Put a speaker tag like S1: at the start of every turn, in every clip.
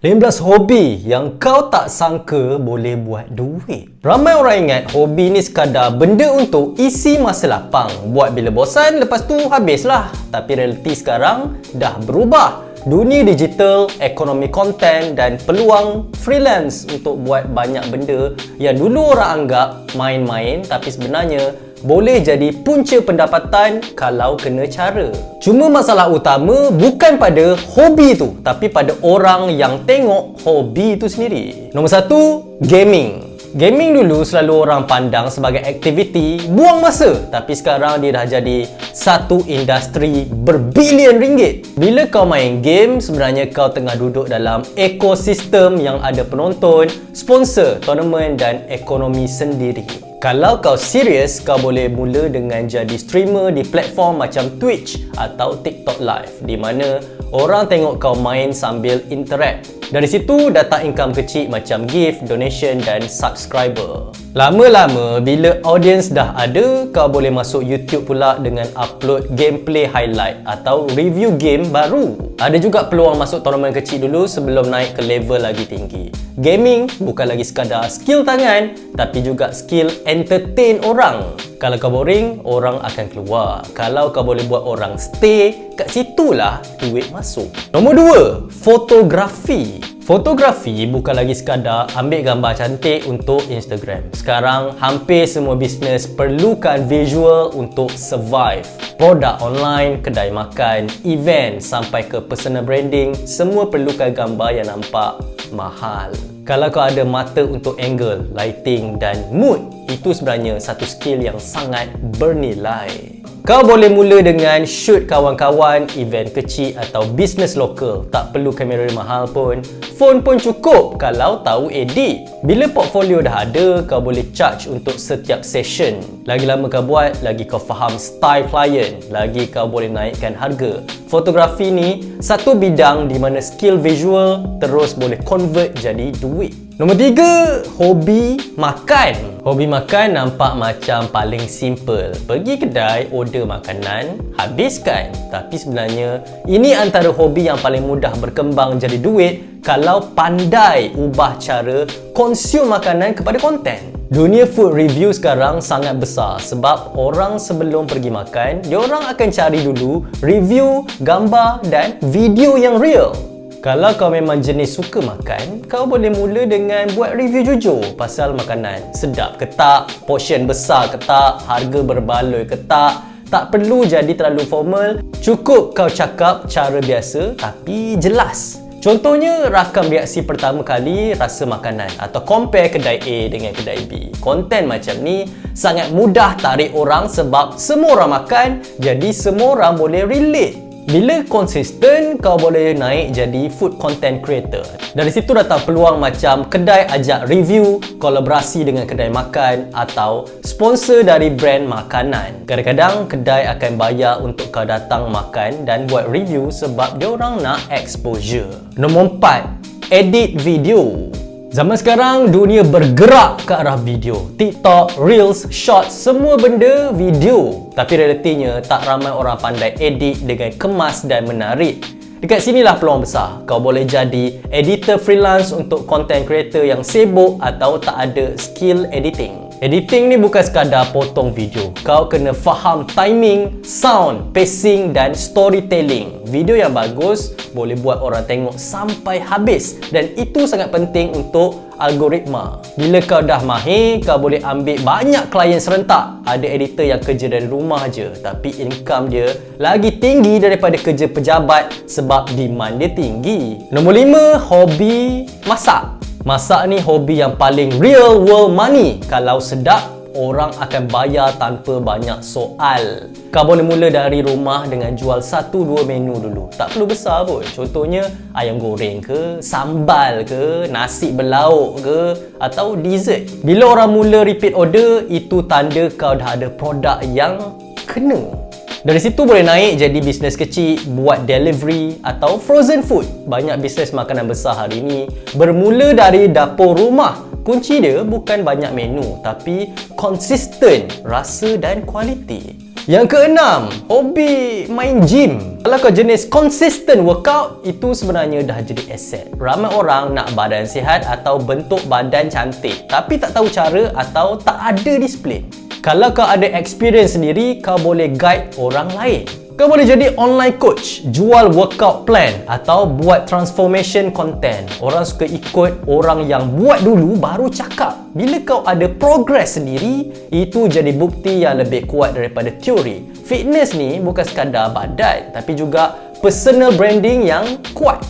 S1: 15 hobi yang kau tak sangka boleh buat duit. Ramai orang ingat hobi ni sekadar benda untuk isi masa lapang. Buat bila bosan, lepas tu habislah. Tapi realiti sekarang dah berubah. Dunia digital, ekonomi konten dan peluang freelance untuk buat banyak benda yang dulu orang anggap main-main tapi sebenarnya boleh jadi punca pendapatan kalau kena cara. Cuma masalah utama bukan pada hobi tu, tapi pada orang yang tengok hobi tu sendiri. Nombor 1, gaming. Gaming dulu selalu orang pandang sebagai aktiviti buang masa, tapi sekarang dia dah jadi satu industri berbilion ringgit. Bila kau main game, sebenarnya kau tengah duduk dalam ekosistem yang ada penonton, sponsor, tournament dan ekonomi sendiri. Kalau kau serius, kau boleh mula dengan jadi streamer di platform macam Twitch atau TikTok Live, di mana orang tengok kau main sambil interact. Dari situ datang income kecil macam gift, donation dan subscriber. Lama-lama bila audience dah ada, kau boleh masuk YouTube pula dengan upload gameplay highlight atau review game baru. Ada juga peluang masuk tournament kecil dulu sebelum naik ke level lagi tinggi. Gaming bukan lagi sekadar skill tangan, tapi juga skill entertain orang. Kalau kau boring, orang akan keluar. Kalau kau boleh buat orang stay, kat situlah duit masuk. Nombor 2, fotografi. Fotografi bukan lagi sekadar ambil gambar cantik untuk Instagram. Sekarang hampir semua bisnes perlukan visual untuk survive. Produk online, kedai makan, event sampai ke personal branding, semua perlukan gambar yang nampak mahal. Kalau kau ada mata untuk angle, lighting dan mood, itu sebenarnya satu skill yang sangat bernilai. Kau boleh mula dengan shoot kawan-kawan, event kecil atau bisnes lokal. Tak perlu kamera mahal pun. Phone pun cukup kalau tahu edit. Bila portfolio dah ada, kau boleh charge untuk setiap session. Lagi lama kau buat, lagi kau faham style client, lagi kau boleh naikkan harga. Fotografi ni satu bidang di mana skill visual terus boleh convert jadi duit. Nombor 3, hobi makan. Hobi makan nampak macam paling simple. Pergi kedai, order makanan, habiskan. Tapi sebenarnya, ini antara hobi yang paling mudah berkembang jadi duit kalau pandai ubah cara konsum makanan kepada konten. Dunia food review sekarang sangat besar sebab orang sebelum pergi makan, diorang akan cari dulu review, gambar dan video yang real. Kalau kau memang jenis suka makan, kau boleh mula dengan buat review jujur pasal makanan. Sedap ke tak? Portion besar ke tak? Harga berbaloi ke tak? Tak perlu jadi terlalu formal. Cukup kau cakap cara biasa tapi jelas. Contohnya, rakam reaksi pertama kali rasa makanan atau compare kedai A dengan kedai B. Konten macam ni sangat mudah tarik orang sebab semua orang makan, jadi semua orang boleh relate. Bila konsisten, kau boleh naik jadi food content creator. Dari situ datang peluang macam kedai ajak review, kolaborasi dengan kedai makan atau sponsor dari brand makanan. Kadang-kadang kedai akan bayar untuk kau datang makan dan buat review sebab diorang nak exposure. Nombor 4, edit video. Zaman sekarang dunia bergerak ke arah video. TikTok, Reels, Shorts, semua benda video. Tapi realitinya tak ramai orang pandai edit dengan kemas dan menarik. Dekat sinilah peluang besar. Kau boleh jadi editor freelance untuk content creator yang sibuk atau tak ada skill editing. Editing ni bukan sekadar potong video. Kau kena faham timing, sound, pacing dan storytelling. Video yang bagus boleh buat orang tengok sampai habis dan itu sangat penting untuk algoritma. Bila kau dah mahir, kau boleh ambil banyak klien serentak. Ada editor yang kerja dari rumah je tapi income dia lagi tinggi daripada kerja pejabat sebab demand dia tinggi. Nombor 5, hobi masak. Masak ni hobi yang paling real world money. Kalau sedap, orang akan bayar tanpa banyak soal. Kau boleh mula dari rumah dengan jual 1-2 menu dulu. Tak perlu besar pun. Contohnya ayam goreng ke, sambal ke, nasi berlauk ke atau dessert. Bila orang mula repeat order, itu tanda kau dah ada produk yang kena. Dari situ boleh naik jadi bisnes kecil, buat delivery atau frozen food. Banyak bisnes makanan besar hari ini bermula dari dapur rumah. Kunci dia bukan banyak menu, tapi konsisten, rasa dan kualiti. Yang keenam, hobi main gym. Kalau kau jenis consistent workout, itu sebenarnya dah jadi aset. Ramai orang nak badan sihat atau bentuk badan cantik, tapi tak tahu cara atau tak ada disiplin. Kalau kau ada experience sendiri, kau boleh guide orang lain. Kau boleh jadi online coach, jual workout plan atau buat transformation content. Orang suka ikut orang yang buat dulu baru cakap. Bila kau ada progress sendiri, itu jadi bukti yang lebih kuat daripada teori. Fitness ni bukan sekadar badan, tapi juga personal branding yang kuat.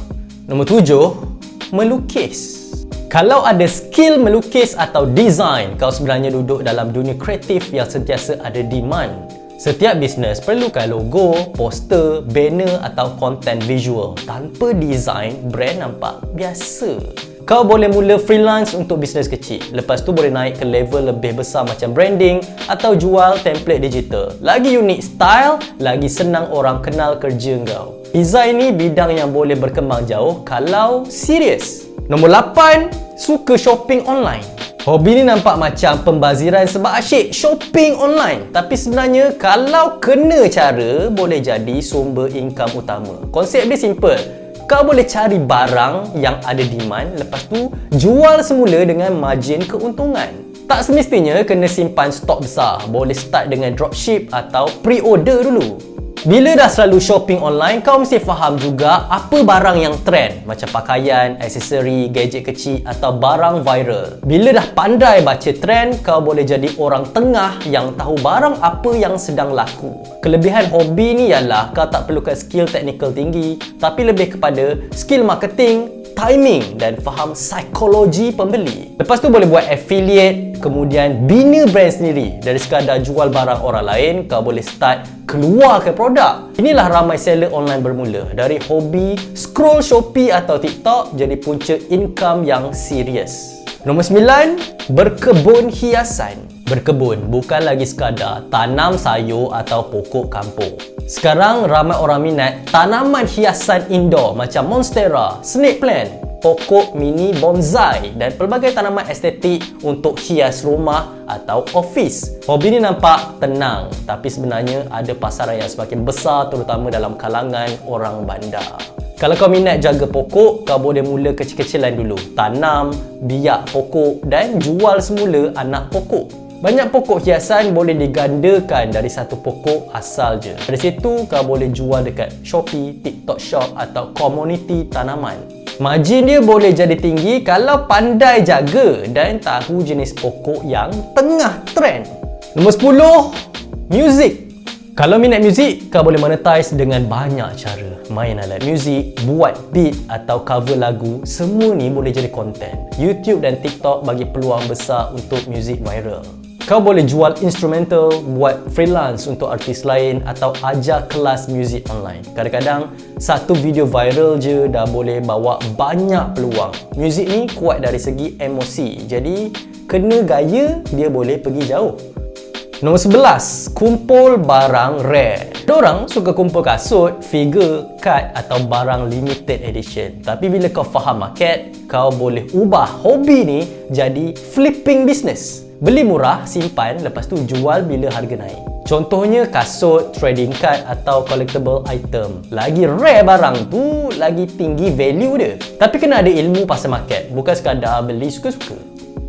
S1: Nombor 7, melukis. Kalau ada skill melukis atau design, kau sebenarnya duduk dalam dunia kreatif yang sentiasa ada demand. Setiap bisnes perlukan logo, poster, banner atau konten visual. Tanpa design, brand nampak biasa. Kau boleh mula freelance untuk bisnes kecil. Lepas tu boleh naik ke level lebih besar macam branding atau jual template digital. Lagi unik style, lagi senang orang kenal kerja kau. Design ni bidang yang boleh berkembang jauh kalau serius. Nombor 8, suka shopping online. Hobi ni nampak macam pembaziran sebab asyik shopping online. Tapi sebenarnya kalau kena cara, boleh jadi sumber income utama. Konsep dia simple. Kau boleh cari barang yang ada demand, lepas tu jual semula dengan margin keuntungan. Tak semestinya kena simpan stok besar. Boleh start dengan dropship atau pre-order dulu. Bila dah selalu shopping online, kau mesti faham juga apa barang yang trend, macam pakaian, aksesori, gadget kecil atau barang viral. Bila dah pandai baca trend, kau boleh jadi orang tengah yang tahu barang apa yang sedang laku. Kelebihan hobi ni ialah kau tak perlukan skill teknikal tinggi, tapi lebih kepada skill marketing, timing dan faham psikologi pembeli. Lepas tu boleh buat affiliate, kemudian bina brand sendiri. Dari sekadar jual barang orang lain, kau boleh start keluarkan produk. Inilah ramai seller online bermula. Dari hobi scroll Shopee atau TikTok jadi punca income yang serius. Nombor 9, berkebun hiasan. Berkebun bukan lagi sekadar tanam sayur atau pokok kampung. Sekarang ramai orang minat tanaman hiasan indoor macam monstera, snake plant, pokok mini bonsai dan pelbagai tanaman estetik untuk hias rumah atau office. Hobi ni nampak tenang, tapi sebenarnya ada pasaran yang semakin besar terutama dalam kalangan orang bandar. Kalau kau minat jaga pokok, kau boleh mula kecil-kecilan dulu. Tanam, biak pokok dan jual semula anak pokok. Banyak pokok hiasan boleh digandakan dari satu pokok asal je. Dari situ kau boleh jual dekat Shopee, TikTok Shop atau komuniti tanaman. Margin dia boleh jadi tinggi kalau pandai jaga dan tahu jenis pokok yang tengah trend. Nombor 10, muzik. Kalau minat muzik, kau boleh monetize dengan banyak cara. Main alat muzik, buat beat atau cover lagu, semua ni boleh jadi konten. YouTube dan TikTok bagi peluang besar untuk muzik viral. Kau boleh jual instrumental, buat freelance untuk artis lain atau ajar kelas muzik online. Kadang-kadang, satu video viral je dah boleh bawa banyak peluang. Muzik ni kuat dari segi emosi, jadi kena gaya, dia boleh pergi jauh. Nombor 11, kumpul barang rare. Diorang suka kumpul kasut, figure, kad atau barang limited edition. Tapi bila kau faham market, kau boleh ubah hobi ni jadi flipping business. Beli murah, simpan, lepas tu jual bila harga naik. Contohnya kasut, trading card atau collectible item. Lagi rare barang tu, lagi tinggi value dia. Tapi kena ada ilmu pasar market, bukan sekadar beli suka-suka.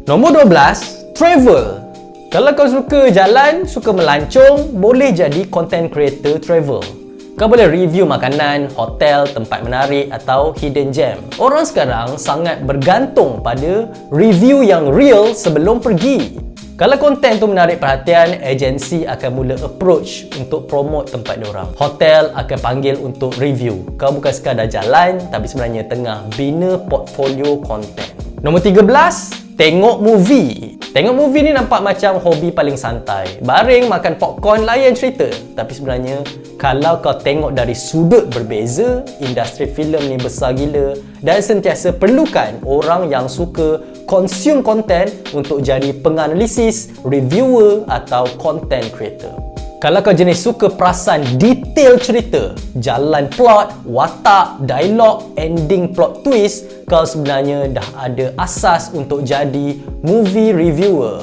S1: Nombor 12, travel. Kalau kau suka jalan, suka melancong, boleh jadi content creator travel. Kau boleh review makanan, hotel, tempat menarik atau hidden gem. Orang sekarang sangat bergantung pada review yang real sebelum pergi. Kalau konten tu menarik perhatian, agensi akan mula approach untuk promote tempat diorang. Hotel akan panggil untuk review. Kau bukan sekadar jalan, tapi sebenarnya tengah bina portfolio konten. Nombor 13, tengok movie. Tengok movie ni nampak macam hobi paling santai. Baring, makan popcorn, layan cerita. Tapi sebenarnya, kalau kau tengok dari sudut berbeza, industri filem ni besar gila dan sentiasa perlukan orang yang suka consume content untuk jadi penganalisis, reviewer atau content creator. Kalau kau jenis suka perasan detail cerita, jalan plot, watak, dialog, ending plot twist, kau sebenarnya dah ada asas untuk jadi movie reviewer.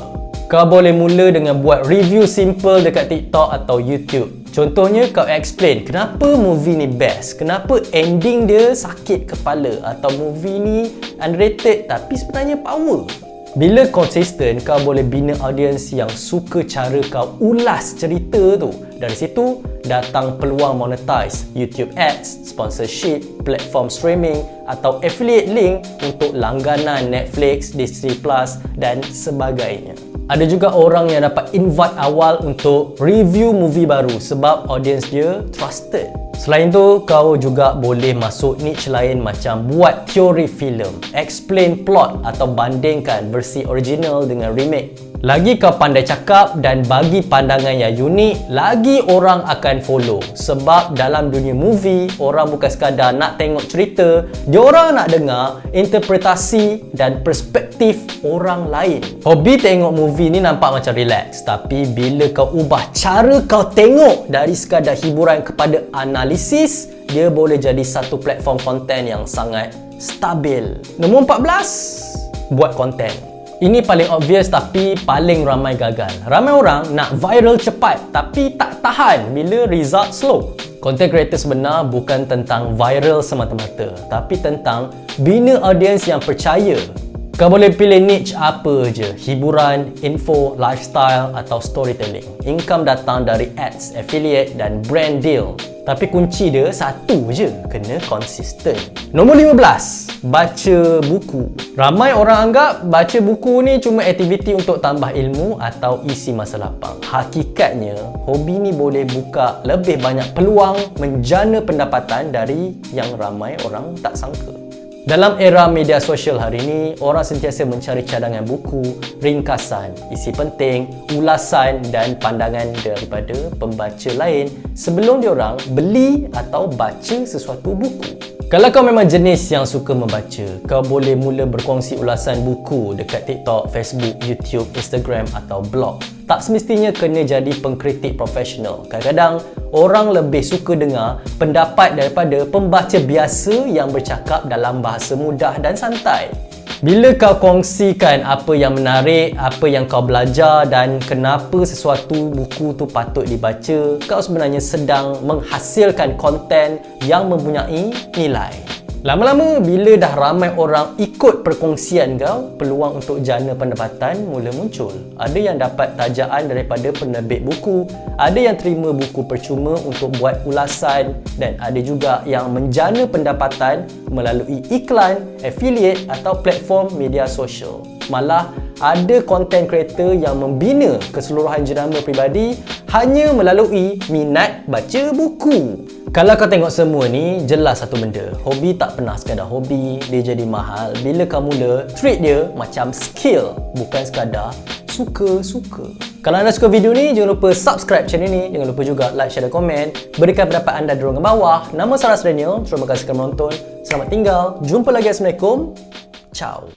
S1: Kau boleh mula dengan buat review simple dekat TikTok atau YouTube. Contohnya kau explain kenapa movie ni best, kenapa ending dia sakit kepala, atau movie ni underrated tapi sebenarnya power. Bila konsisten, kau boleh bina audience yang suka cara kau ulas cerita tu. Dari situ datang peluang monetize, YouTube ads, sponsorship, platform streaming atau affiliate link untuk langganan Netflix, Disney Plus dan sebagainya. Ada juga orang yang dapat invite awal untuk review movie baru sebab audience dia trusted. Selain tu, kau juga boleh masuk niche lain macam buat teori filem, explain plot atau bandingkan versi original dengan remake. Lagi kau pandai cakap dan bagi pandangan yang unik, lagi orang akan follow. Sebab dalam dunia movie, orang bukan sekadar nak tengok cerita, diorang nak dengar interpretasi dan perspektif orang lain. Hobi tengok movie ni nampak macam relax, tapi bila kau ubah cara kau tengok dari sekadar hiburan kepada analisis, dia boleh jadi satu platform konten yang sangat stabil. Nombor 14, buat konten. Ini paling obvious tapi paling ramai gagal. Ramai orang nak viral cepat tapi tak tahan bila result slow. Content creator sebenar bukan tentang viral semata-mata, tapi tentang bina audience yang percaya. Kau boleh pilih niche apa je, hiburan, info, lifestyle atau storytelling. Income datang dari ads, affiliate dan brand deal. Tapi kunci dia satu je, kena konsisten. Nombor 15, baca buku. Ramai orang anggap baca buku ni cuma aktiviti untuk tambah ilmu atau isi masa lapang. Hakikatnya, hobi ni boleh buka lebih banyak peluang menjana pendapatan dari yang ramai orang tak sangka. Dalam era media sosial hari ini, orang sentiasa mencari cadangan buku, ringkasan, isi penting, ulasan dan pandangan daripada pembaca lain sebelum diorang beli atau baca sesuatu buku. Kalau kau memang jenis yang suka membaca, kau boleh mula berkongsi ulasan buku dekat TikTok, Facebook, YouTube, Instagram atau blog. Tak semestinya kena jadi pengkritik profesional. Kadang-kadang, orang lebih suka dengar pendapat daripada pembaca biasa yang bercakap dalam bahasa mudah dan santai. Bila kau kongsikan apa yang menarik, apa yang kau belajar dan kenapa sesuatu buku tu patut dibaca, kau sebenarnya sedang menghasilkan konten yang mempunyai nilai. Lama-lama, bila dah ramai orang ikut perkongsian kau, peluang untuk jana pendapatan mula muncul. Ada yang dapat tajaan daripada penerbit buku, ada yang terima buku percuma untuk buat ulasan dan ada juga yang menjana pendapatan melalui iklan, affiliate atau platform media sosial. Malah, ada content creator yang membina keseluruhan jenama peribadi hanya melalui minat baca buku. Kalau kau tengok semua ni, jelas satu benda. Hobi tak pernah sekadar hobi, dia jadi mahal. Bila kau mula, treat dia macam skill, bukan sekadar suka-suka. Kalau anda suka video ni, jangan lupa subscribe channel ni. Jangan lupa juga like, share dan komen. Berikan pendapat anda di ruangan bawah. Nama Saras Daniel. Terima kasih kerana menonton. Selamat tinggal. Jumpa lagi. Assalamualaikum. Ciao.